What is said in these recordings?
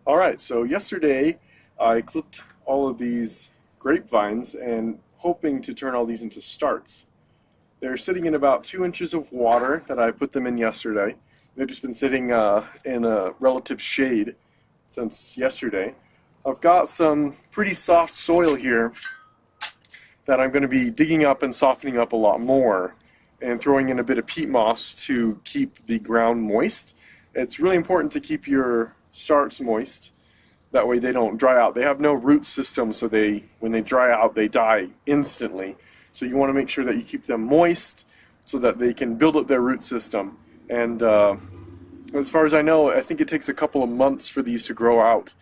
Alright, so yesterday I clipped all of these grapevines and hoping to turn all these into starts. They're sitting in about 2 inches of water that I put them in yesterday. They've just been sitting in a relative shade since yesterday. I've got some pretty soft soil here that I'm going to be digging up and softening up a lot more and throwing in a bit of peat moss to keep the ground moist. It's really important to keep your starts moist. That way they don't dry out. They have no root system, so when they dry out, they die instantly. So you want to make sure that you keep them moist so that they can build up their root system. And as far as I know, I think it takes a couple of months for these to grow out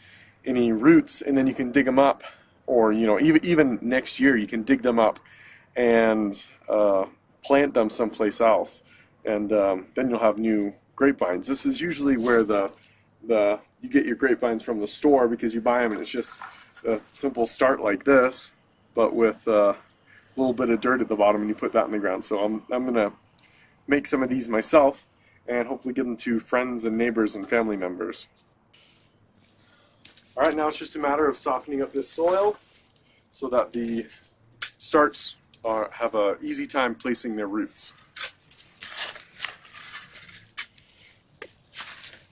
any roots, and then you can dig them up, or even next year you can dig them up and plant them someplace else, and then you'll have new grapevines. This is usually where you get your grapevines from the store, because you buy them and it's just a simple start like this, but with a little bit of dirt at the bottom, and you put that in the ground. So I'm gonna make some of these myself and hopefully give them to friends and neighbors and family members. Alright, now it's just a matter of softening up this soil so that the starts have an easy time placing their roots.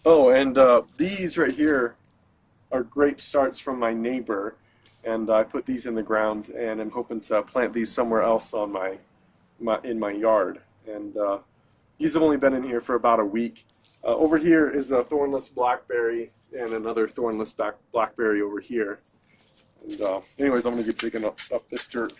Oh, and these right here are grape starts from my neighbor, and I put these in the ground, and I'm hoping to plant these somewhere else on in my yard. And these have only been in here for about a week. Over here is a thornless blackberry and another thornless blackberry over here. And anyways, I'm going to get digging up this dirt.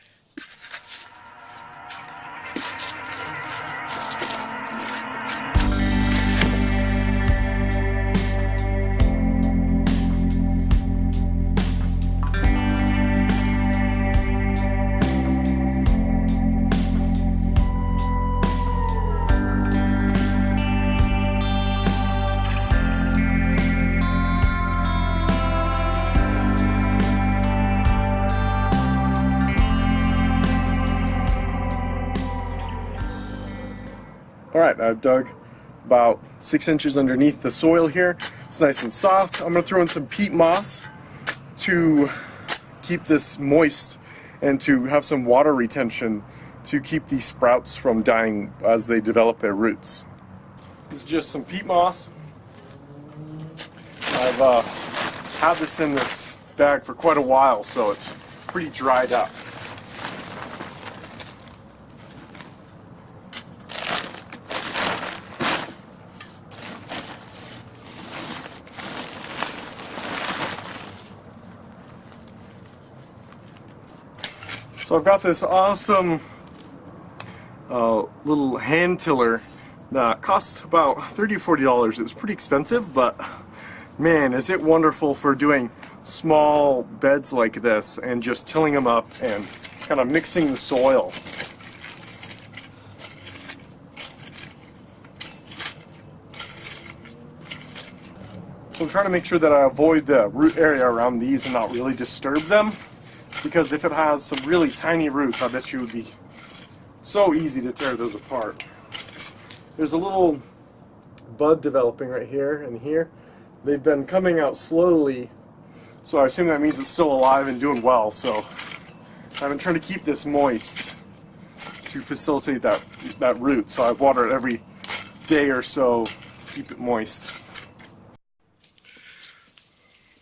Alright, I've dug about 6 inches underneath the soil here. It's nice and soft. I'm going to throw in some peat moss to keep this moist and to have some water retention to keep these sprouts from dying as they develop their roots. This is just some peat moss. I've had this in this bag for quite a while, so it's pretty dried up. So I've got this awesome little hand tiller that costs about $30 or $40. It was pretty expensive, but man, is it wonderful for doing small beds like this and just tilling them up and kind of mixing the soil. So I'm trying to make sure that I avoid the root area around these and not really disturb them, because if it has some really tiny roots, I bet you it would be so easy to tear those apart. There's a little bud developing right here and here. They've been coming out slowly, so I assume that means it's still alive and doing well. So I've been trying to keep this moist to facilitate that root. So I water it every day or so to keep it moist.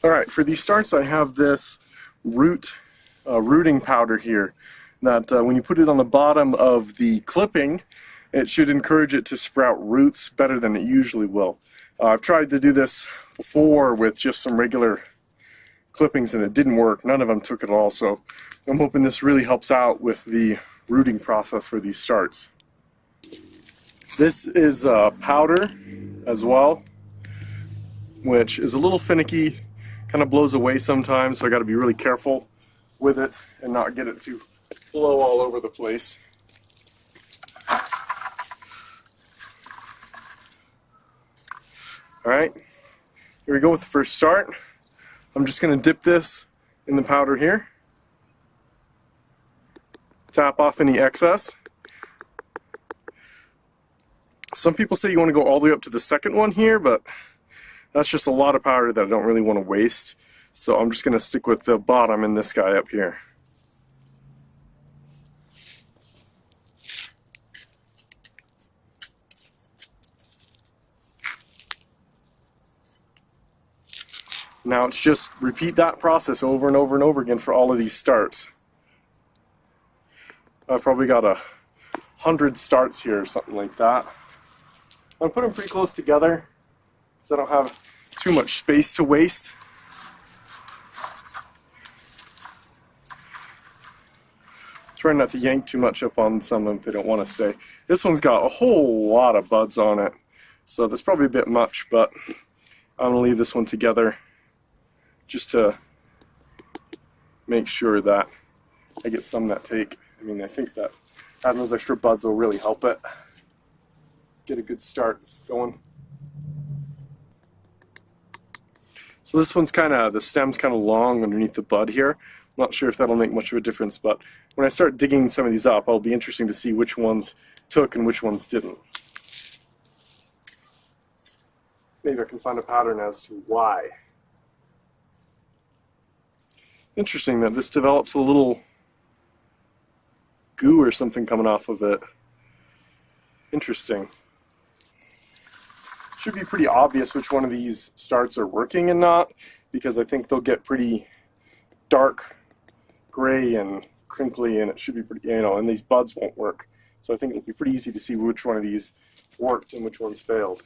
Alright, for these starts I have this rooting powder here that when you put it on the bottom of the clipping, it should encourage it to sprout roots better than it usually will. I've tried to do this before with just some regular clippings and it didn't work. None of them took at all, so I'm hoping this really helps out with the rooting process for these starts. This is powder as well, which is a little finicky, kind of blows away sometimes, so I got to be really careful with it and not get it to blow all over the place. Alright, here we go with the first start. I'm just going to dip this in the powder here. Tap off any excess. Some people say you want to go all the way up to the second one here, but That's just a lot of powder that I don't really want to waste. So I'm just going to stick with the bottom and this guy up here. Now it's just repeat that process over and over and over again for all of these starts. I've probably got 100 starts here or something like that. I'm putting them pretty close together because I don't have too much space to waste. Trying not to yank too much up on some of them if they don't want to stay. This one's got a whole lot of buds on it, so that's probably a bit much, but I'm going to leave this one together just to make sure that I get some that take. I mean, I think that having those extra buds will really help it get a good start going. So this one's the stem's kind of long underneath the bud here. I'm not sure if that'll make much of a difference, but when I start digging some of these up, it'll be interesting to see which ones took and which ones didn't. Maybe I can find a pattern as to why. Interesting that this develops a little goo or something coming off of it. Interesting. Should be pretty obvious which one of these starts are working and not, because I think they'll get pretty dark gray and crinkly, and it should be pretty, and these buds won't work. So I think it'll be pretty easy to see which one of these worked and which ones failed.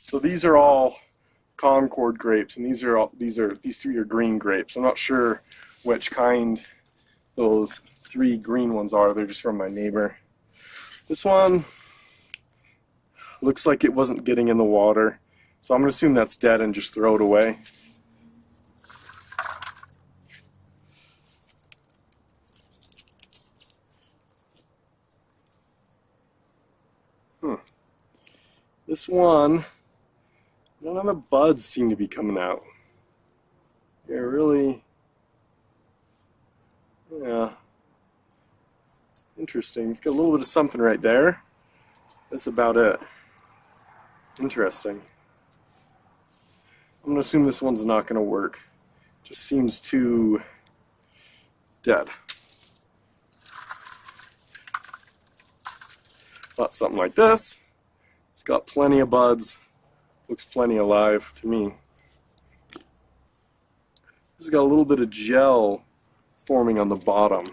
So these are all Concord grapes, and these three are green grapes. I'm not sure which kind those 3 green ones are. They're just from my neighbor. This one looks like it wasn't getting in the water, so I'm going to assume that's dead and just throw it away. This one, none of the buds seem to be coming out. They're really, yeah, interesting. It's got a little bit of something right there. That's about it. Interesting. I'm going to assume this one's not going to work. Just seems too dead. Not something like this. It's got plenty of buds. Looks plenty alive to me. This has got a little bit of gel forming on the bottom.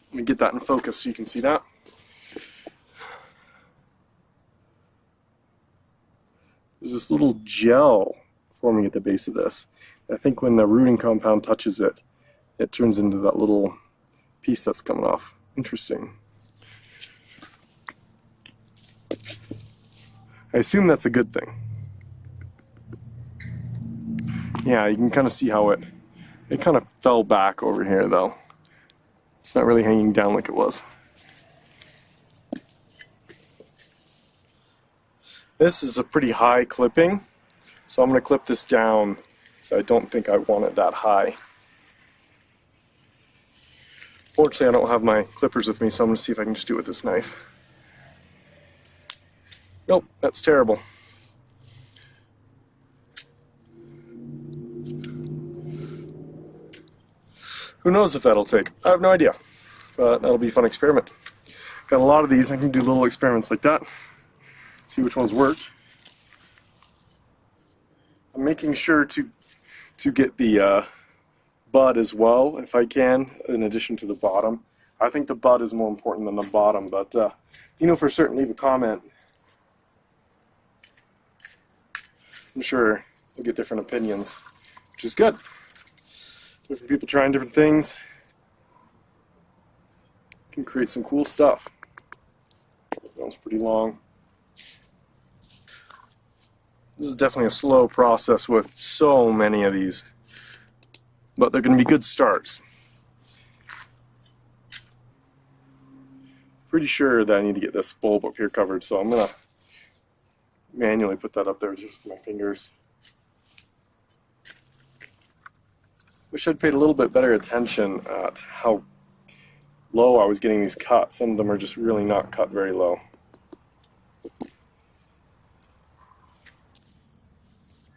Let me get that in focus so you can see that. There's this little gel forming at the base of this. I think when the rooting compound touches it, it turns into that little piece that's coming off. Interesting. I assume that's a good thing. Yeah, you can kind of see how it kind of fell back over here though. It's not really hanging down like it was. This is a pretty high clipping, so I'm going to clip this down, so I don't think I want it that high. Fortunately, I don't have my clippers with me, so I'm going to see if I can just do it with this knife. Nope, that's terrible. Who knows if that'll take? I have no idea, but that'll be a fun experiment. Got a lot of these, I can do little experiments like that. See which ones worked. I'm making sure to get the bud as well, if I can, in addition to the bottom. I think the bud is more important than the bottom, but you know for certain, leave a comment. I'm sure you'll get different opinions, which is good. Different people trying different things can create some cool stuff. That one's pretty long. This is definitely a slow process with so many of these, but they're going to be good starts. Pretty sure that I need to get this bulb up here covered, so I'm going to manually put that up there just with my fingers. Wish I'd paid a little bit better attention at how low I was getting these cut. Some of them are just really not cut very low.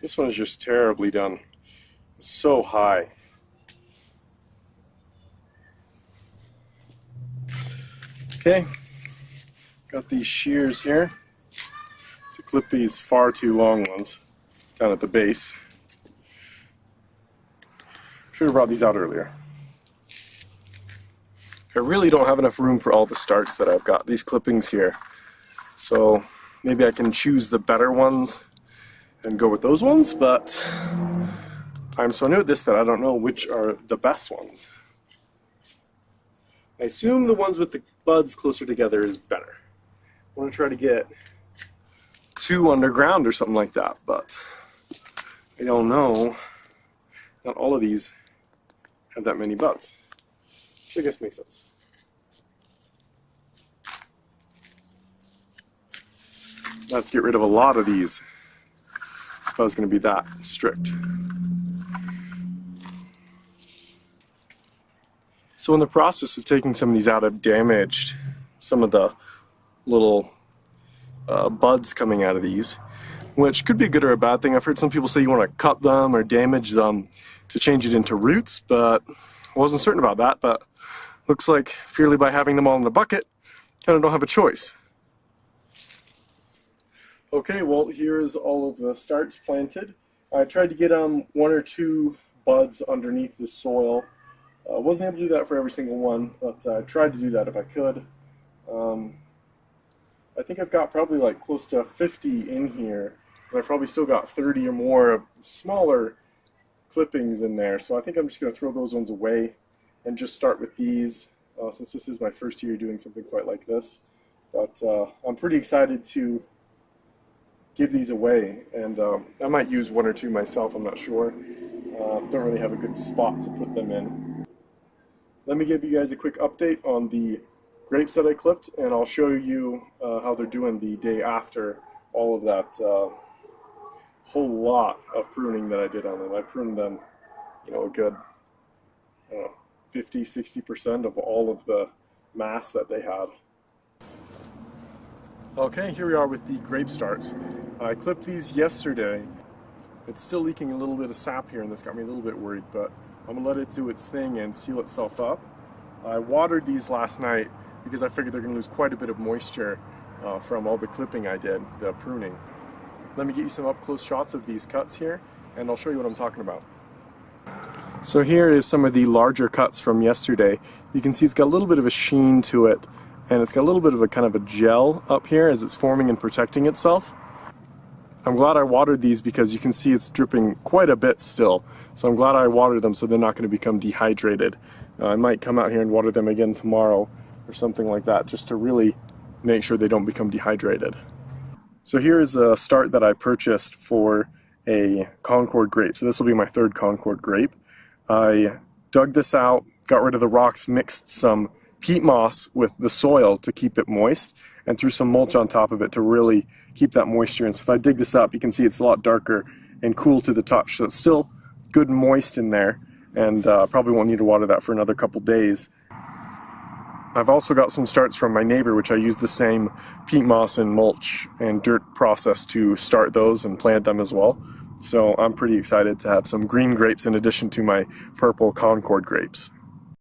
This one is just terribly done. It's so high. Okay, got these shears here to clip these far too long ones down at the base. Should have brought these out earlier. I really don't have enough room for all the starts that I've got, these clippings here. So maybe I can choose the better ones and go with those ones, but I'm so new at this that I don't know which are the best ones. I assume the ones with the buds closer together is better. I want to try to get 2 underground or something like that, but I don't know. Not all of these have that many buds. Which I guess makes sense. I have to get rid of a lot of these if I was going to be that strict. So in the process of taking some of these out, I've damaged some of the little buds coming out of these, which could be a good or a bad thing. I've heard some people say you want to cut them or damage them to change it into roots, but I wasn't certain about that. But looks like purely by having them all in a bucket, kind of don't have a choice. Okay, well, here's all of the starts planted. I tried to get 1 or 2 buds underneath the soil. Wasn't able to do that for every single one, but I tried to do that if I could. I think I've got probably like close to 50 in here, but I've probably still got 30 or more of smaller clippings in there. So I think I'm just going to throw those ones away and just start with these, since this is my first year doing something quite like this. But I'm pretty excited to give these away, and I might use 1 or 2 myself, I'm not sure. Don't really have a good spot to put them in. Let me give you guys a quick update on the grapes that I clipped, and I'll show you how they're doing the day after all of that whole lot of pruning that I did on them. I pruned them, you know, a good 50–60% of all of the mass that they had. Okay, here we are with the grape starts. I clipped these yesterday. It's still leaking a little bit of sap here, and that's got me a little bit worried, but I'm going to let it do its thing and seal itself up. I watered these last night because I figured they're going to lose quite a bit of moisture from all the clipping I did, the pruning. Let me get you some up-close shots of these cuts here, and I'll show you what I'm talking about. So here is some of the larger cuts from yesterday. You can see it's got a little bit of a sheen to it, and it's got a little bit of a kind of a gel up here as it's forming and protecting itself. I'm glad I watered these because you can see it's dripping quite a bit still. So I'm glad I watered them so they're not going to become dehydrated. I might come out here and water them again tomorrow or something like that, just to really make sure they don't become dehydrated. So here is a start that I purchased for a Concord grape. So this will be my 3rd Concord grape. I dug this out, got rid of the rocks, mixed some peat moss with the soil to keep it moist, and threw some mulch on top of it to really keep that moisture in. So if I dig this up, you can see it's a lot darker and cool to the touch. So it's still good and moist in there, and probably won't need to water that for another couple days. I've also got some starts from my neighbor, which I used the same peat moss and mulch and dirt process to start those and plant them as well. So I'm pretty excited to have some green grapes in addition to my purple Concord grapes.